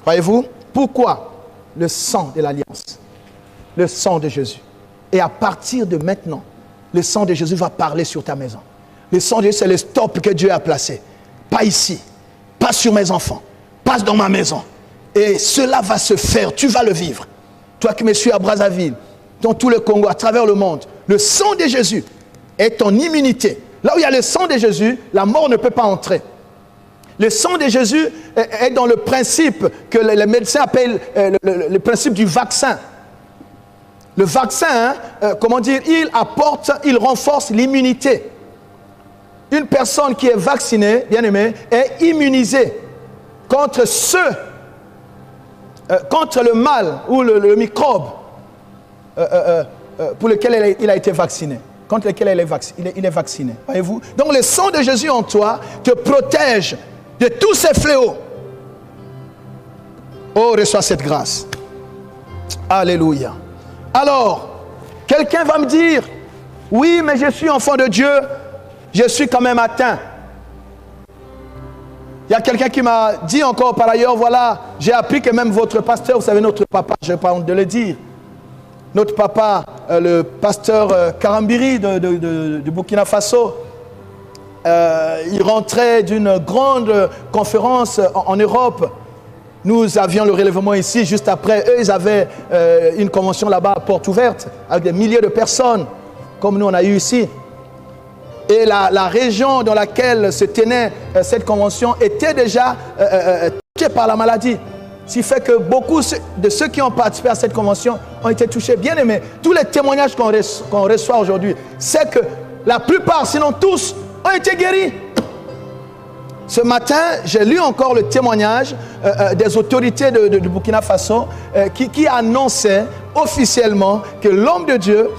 Voyez-vous? Pourquoi? Le sang de l'alliance. Le sang de Jésus. Et à partir de maintenant, le sang de Jésus va parler sur ta maison. Le sang de Jésus, c'est le stop que Dieu a placé. Pas ici, pas sur mes enfants, pas dans ma maison. Et cela va se faire, tu vas le vivre. Toi qui me suis à Brazzaville, dans tout le Congo, à travers le monde, le sang de Jésus est ton immunité. Là où il y a le sang de Jésus, la mort ne peut pas entrer. Le sang de Jésus est dans le principe que les médecins appellent le principe du vaccin. Le vaccin, comment dire, il renforce l'immunité. Une personne qui est vaccinée, bien aimé, est immunisée contre contre le mal ou le microbe pour lequel il a été vacciné. Contre lequel il est vacciné. Voyez-vous? Donc le sang de Jésus en toi te protège de tous ces fléaux. Oh, reçois cette grâce. Alléluia. Alors, quelqu'un va me dire, oui, mais je suis enfant de Dieu, je suis quand même atteint. Il y a quelqu'un qui m'a dit encore par ailleurs, voilà, j'ai appris que même votre pasteur, vous savez, notre papa, je n'ai pas honte de le dire, notre papa, le pasteur Karambiri de Burkina Faso, il rentrait d'une grande conférence en Europe. Nous avions le relèvement ici, juste après. Eux, ils avaient une convention là-bas à porte ouverte, avec des milliers de personnes, comme nous on a eu ici. Et la région dans laquelle se tenait cette convention était déjà touchée par la maladie. Ce qui fait que beaucoup de ceux qui ont participé à cette convention ont été touchés. Bien aimés, tous les témoignages qu'on reçoit aujourd'hui, c'est que la plupart, sinon tous, ont été guéris. Ce matin, j'ai lu encore le témoignage des autorités de Burkina Faso qui annonçaient officiellement que l'homme de Dieu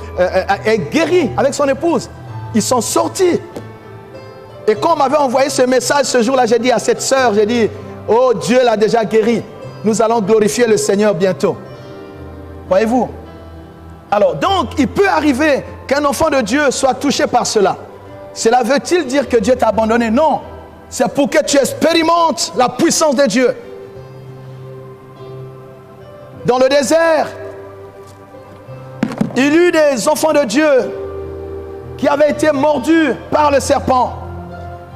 est guéri avec son épouse. Ils sont sortis. Et quand on m'avait envoyé ce message ce jour-là, j'ai dit à cette sœur, j'ai dit, oh, Dieu l'a déjà guéri. Nous allons glorifier le Seigneur bientôt. Voyez-vous? Alors, donc, il peut arriver qu'un enfant de Dieu soit touché par cela. Cela veut-il dire que Dieu t'a abandonné? Non. C'est pour que tu expérimentes la puissance de Dieu. Dans le désert, il y eut des enfants de Dieu qui avaient été mordus par le serpent.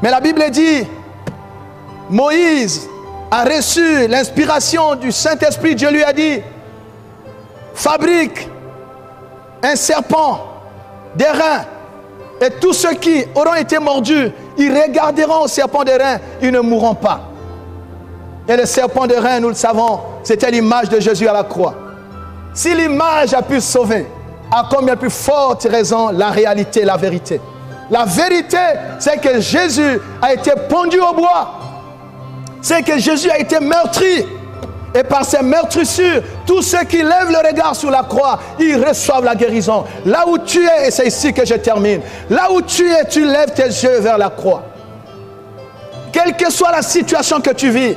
Mais la Bible dit, Moïse a reçu l'inspiration du Saint-Esprit. Dieu lui a dit, fabrique un serpent d'airain. Et tous ceux qui auront été mordus, ils regarderont au serpent d'airain, ils ne mourront pas. Et le serpent d'airain, nous le savons, c'était l'image de Jésus à la croix. Si l'image a pu sauver, à combien plus forte raison la réalité, la vérité. La vérité, c'est que Jésus a été pendu au bois. C'est que Jésus a été meurtri. Et par ces meurtrissures, tous ceux qui lèvent le regard sur la croix, ils reçoivent la guérison. Là où tu es, et c'est ici que je termine, là où tu es, tu lèves tes yeux vers la croix. Quelle que soit la situation que tu vis,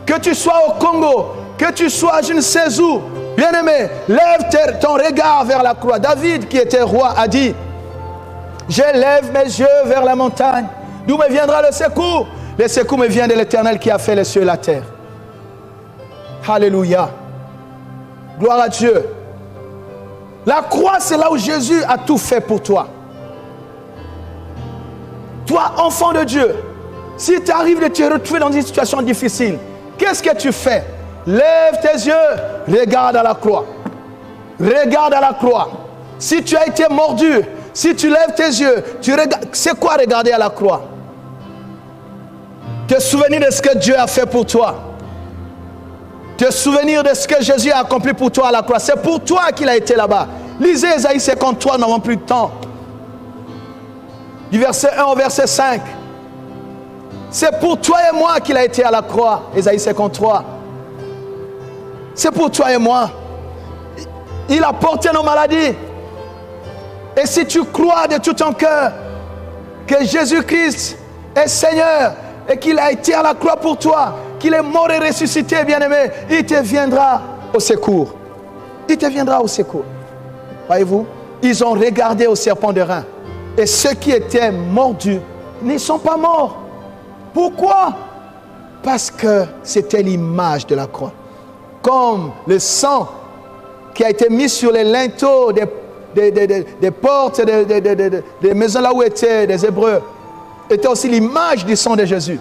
que tu sois au Congo, que tu sois je ne sais où, bien-aimé, lève ton regard vers la croix. David, qui était roi, a dit, je lève mes yeux vers la montagne, d'où me viendra le secours. Le secours me vient de l'Éternel qui a fait les cieux et la terre. Alléluia. Gloire à Dieu. La croix, c'est là où Jésus a tout fait pour toi. Toi, enfant de Dieu, si tu arrives de te retrouver dans une situation difficile, qu'est-ce que tu fais? Lève tes yeux, regarde à la croix. Regarde à la croix. Si tu as été mordu, si tu lèves tes yeux, tu regardes. C'est quoi regarder à la croix? Te souvenir de ce que Dieu a fait pour toi. Te souvenir de ce que Jésus a accompli pour toi à la croix. C'est pour toi qu'il a été là-bas. Lisez Ésaïe 53, nous n'avons plus de temps. Du verset 1 au verset 5. C'est pour toi et moi qu'il a été à la croix. Ésaïe 53. C'est pour toi et moi. Il a porté nos maladies. Et si tu crois de tout ton cœur que Jésus-Christ est Seigneur et qu'il a été à la croix pour toi, qu'il est mort et ressuscité, bien-aimé, il te viendra au secours. Il te viendra au secours. Voyez-vous, ils ont regardé au serpent de rein. Et ceux qui étaient mordus ne sont pas morts. Pourquoi? Parce que c'était l'image de la croix. Comme le sang qui a été mis sur les linteaux des portes, des maisons là où étaient des Hébreux, était aussi l'image du sang de Jésus.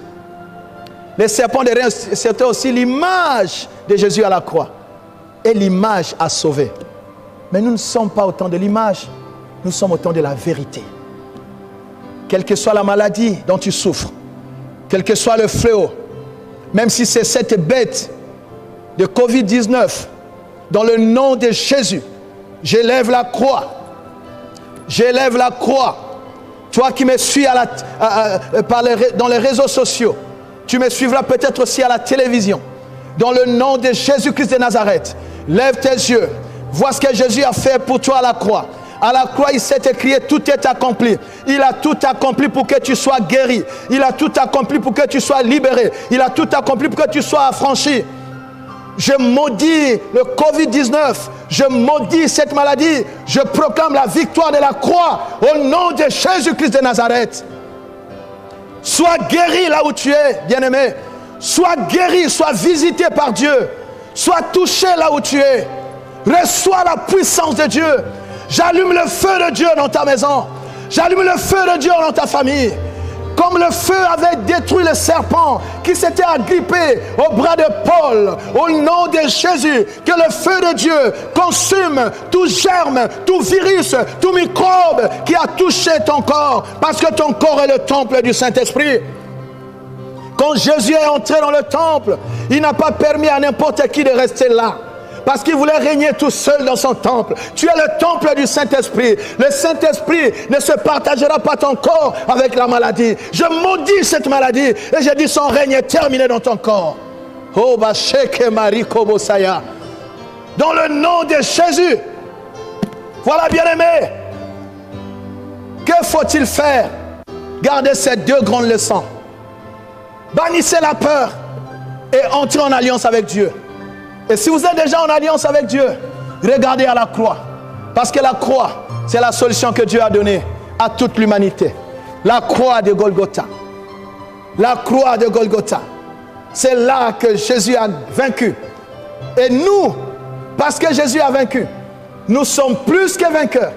Les serpents de rein, c'était aussi l'image de Jésus à la croix. Et l'image a sauvé. Mais nous ne sommes pas autant de l'image, nous sommes autant de la vérité. Quelle que soit la maladie dont tu souffres, quel que soit le fléau, même si c'est cette bête de Covid-19, dans le nom de Jésus, j'élève la croix. J'élève la croix. Toi qui me suis dans les réseaux sociaux, tu me suivras peut-être aussi à la télévision. Dans le nom de Jésus-Christ de Nazareth, lève tes yeux. Vois ce que Jésus a fait pour toi à la croix. À la croix, il s'est écrit, tout est accompli. Il a tout accompli pour que tu sois guéri. Il a tout accompli pour que tu sois libéré. Il a tout accompli pour que tu sois affranchi. Je maudis le Covid-19. Je maudis cette maladie. Je proclame la victoire de la croix au nom de Jésus-Christ de Nazareth. Sois guéri là où tu es, bien-aimé. Sois guéri, sois visité par Dieu. Sois touché là où tu es. Reçois la puissance de Dieu. J'allume le feu de Dieu dans ta maison. J'allume le feu de Dieu dans ta famille. Comme le feu avait détruit le serpent qui s'était agrippé au bras de Paul, au nom de Jésus, que le feu de Dieu consume tout germe, tout virus, tout microbe qui a touché ton corps, parce que ton corps est le temple du Saint-Esprit. Quand Jésus est entré dans le temple, il n'a pas permis à n'importe qui de rester là. Parce qu'il voulait régner tout seul dans son temple. Tu es le temple du Saint-Esprit. Le Saint-Esprit ne se partagera pas ton corps avec la maladie. Je maudis cette maladie et je dis son règne est terminé dans ton corps. Oh, Basheke Marie Kobosaya. Dans le nom de Jésus. Voilà, bien-aimé. Que faut-il faire? Gardez ces deux grandes leçons. Bannissez la peur et entrez en alliance avec Dieu. Et si vous êtes déjà en alliance avec Dieu, regardez à la croix. Parce que la croix, c'est la solution que Dieu a donnée à toute l'humanité. La croix de Golgotha. La croix de Golgotha. C'est là que Jésus a vaincu. Et nous, parce que Jésus a vaincu, nous sommes plus que vainqueurs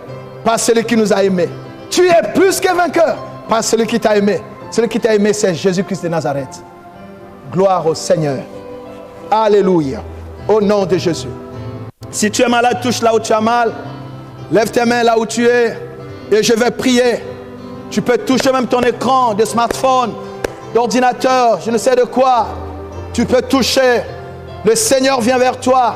par celui qui nous a aimés. Tu es plus que vainqueur par celui qui t'a aimé. Celui qui t'a aimé, c'est Jésus-Christ de Nazareth. Gloire au Seigneur. Alléluia. Au nom de Jésus. Si tu es malade, touche là où tu as mal. Lève tes mains là où tu es. Et je vais prier. Tu peux toucher même ton écran de smartphone, d'ordinateur, je ne sais de quoi. Tu peux toucher. Le Seigneur vient vers toi.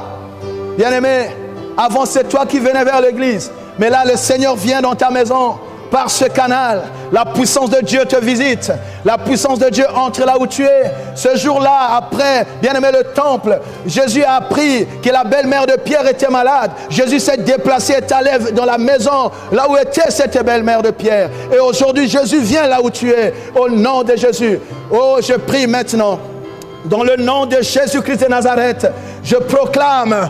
Bien-aimé, avant c'est toi qui venais vers l'église. Mais là, le Seigneur vient dans ta maison. Par ce canal, la puissance de Dieu te visite. La puissance de Dieu entre là où tu es. Ce jour-là, après, bien-aimé, le temple, Jésus a appris que la belle-mère de Pierre était malade. Jésus s'est déplacé et est allé dans la maison, là où était cette belle-mère de Pierre. Et aujourd'hui, Jésus vient là où tu es, au nom de Jésus. Oh, je prie maintenant. Dans le nom de Jésus-Christ de Nazareth, je proclame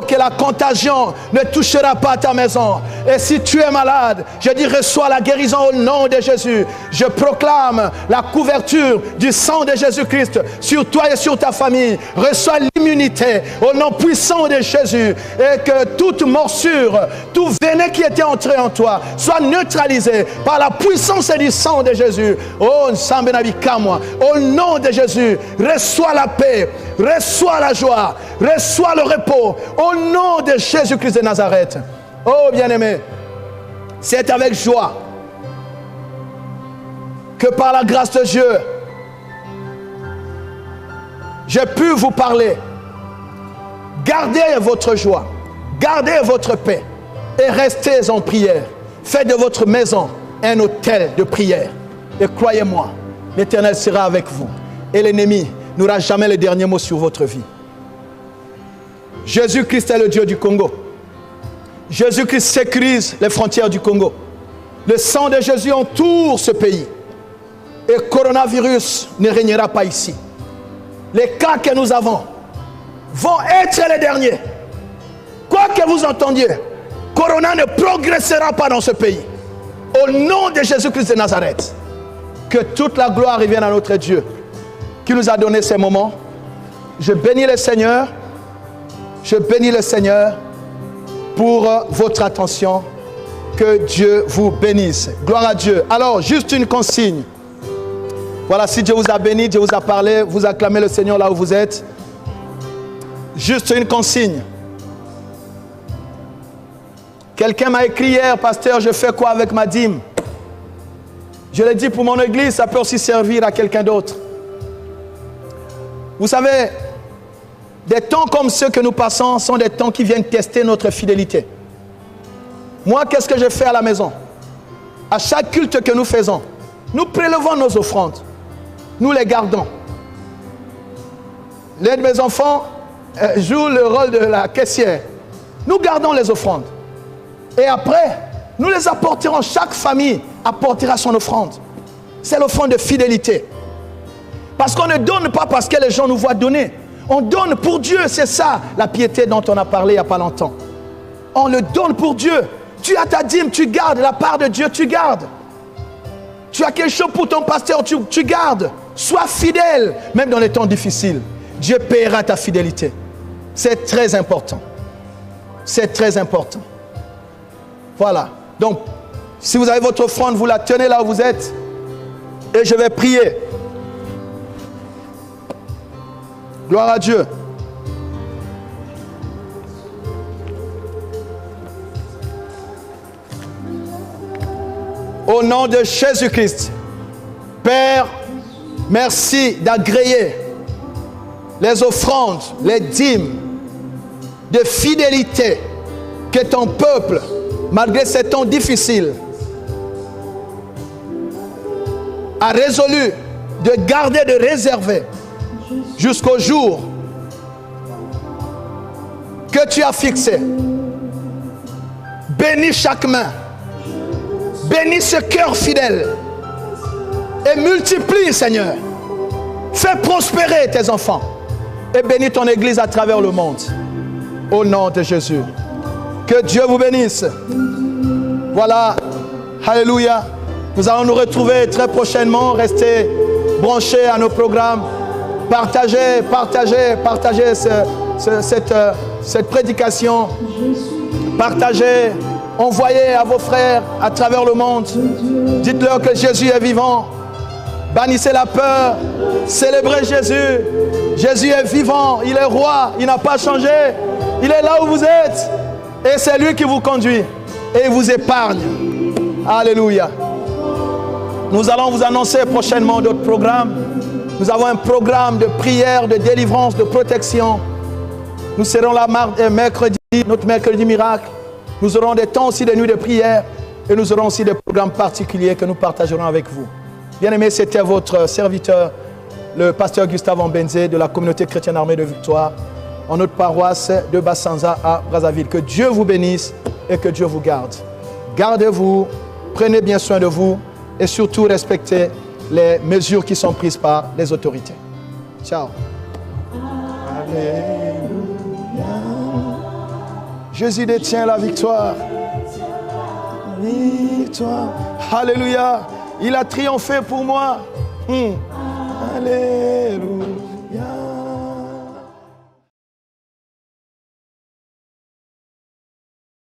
que la contagion ne touchera pas ta maison. Et si tu es malade, je dis reçois la guérison au nom de Jésus. Je proclame la couverture du sang de Jésus-Christ sur toi et sur ta famille. Reçois l'immunité au nom puissant de Jésus. Et que toute morsure, tout venin qui était entré en toi soit neutralisé par la puissance du sang de Jésus. Oh, au nom de Jésus, reçois la paix, reçois la joie, reçois le repos au nom de Jésus-Christ de Nazareth. Oh bien-aimé, c'est avec joie que par la grâce de Dieu, j'ai pu vous parler. Gardez votre joie, gardez votre paix et restez en prière. Faites de votre maison un autel de prière. Et croyez-moi, l'Éternel sera avec vous. Et l'ennemi n'aura jamais le dernier mot sur votre vie. Jésus-Christ est le Dieu du Congo. Jésus-Christ sécurise les frontières du Congo. Le sang de Jésus entoure ce pays. Et le coronavirus ne régnera pas ici. les cas que nous avons vont être les derniers. Quoi que vous entendiez, Corona ne progressera pas dans ce pays. Au nom de Jésus-Christ de Nazareth, que toute la gloire revienne à notre Dieu qui nous a donné ces moments. Je bénis le Seigneur. Je bénis le Seigneur pour votre attention. Que Dieu vous bénisse. Gloire à Dieu. Alors, juste une consigne. Voilà, si Dieu vous a béni, Dieu vous a parlé, vous acclamez le Seigneur là où vous êtes. Juste une consigne. Quelqu'un m'a écrit hier, pasteur, je fais quoi avec ma dîme? Je l'ai dit pour mon église, ça peut aussi servir à quelqu'un d'autre. Vous savez, des temps comme ceux que nous passons sont des temps qui viennent tester notre fidélité. Moi, qu'est-ce que je fais à la maison? À chaque culte que nous faisons, nous prélevons nos offrandes. Nous les gardons. L'un de mes enfants joue le rôle de la caissière. Nous gardons les offrandes. Et après, nous les apporterons. Chaque famille apportera son offrande. C'est l'offrande de fidélité. Parce qu'on ne donne pas parce que les gens nous voient donner. On donne pour Dieu, c'est ça la piété dont on a parlé il n'y a pas longtemps. On le donne pour Dieu. Tu as ta dîme, tu gardes. La part de Dieu, tu gardes. Tu as quelque chose pour ton pasteur, tu gardes. Sois fidèle, même dans les temps difficiles. Dieu paiera ta fidélité. C'est très important. C'est très important. Voilà. Donc, si vous avez votre offrande, vous la tenez là où vous êtes. Et je vais prier. Gloire à Dieu. Au nom de Jésus-Christ, Père, merci d'agréer les offrandes, les dîmes de fidélité que ton peuple, malgré ces temps difficiles, a résolu de garder, de réserver jusqu'au jour que tu as fixé. Bénis chaque main. Bénis ce cœur fidèle. Et multiplie, Seigneur. Fais prospérer tes enfants. Et bénis ton église à travers le monde. Au nom de Jésus. Que Dieu vous bénisse. Voilà. Alléluia. Nous allons nous retrouver très prochainement. Restez branchés à nos programmes. Partagez cette prédication. Partagez. Envoyez à vos frères à travers le monde. Dites-leur que Jésus est vivant. Bannissez la peur. Célébrez Jésus. Jésus est vivant. Il est roi. Il n'a pas changé. Il est là où vous êtes. Et c'est lui qui vous conduit. Et il vous épargne. Alléluia. Nous allons vous annoncer prochainement d'autres programmes. Nous avons un programme de prière, de délivrance, de protection. Nous serons là mercredi, notre mercredi miracle. Nous aurons des temps aussi de nuits de prière. Et nous aurons aussi des programmes particuliers que nous partagerons avec vous. Bien-aimés, c'était votre serviteur, le pasteur Gustave Ambenzé de la communauté chrétienne armée de Victoire, en notre paroisse de Bassanza à Brazzaville. Que Dieu vous bénisse et que Dieu vous garde. Gardez-vous, prenez bien soin de vous et surtout respectez les mesures qui sont prises par les autorités. Ciao. Alléluia. Jésus détient la victoire. Victoire. Alléluia. Il a triomphé pour moi. Alléluia.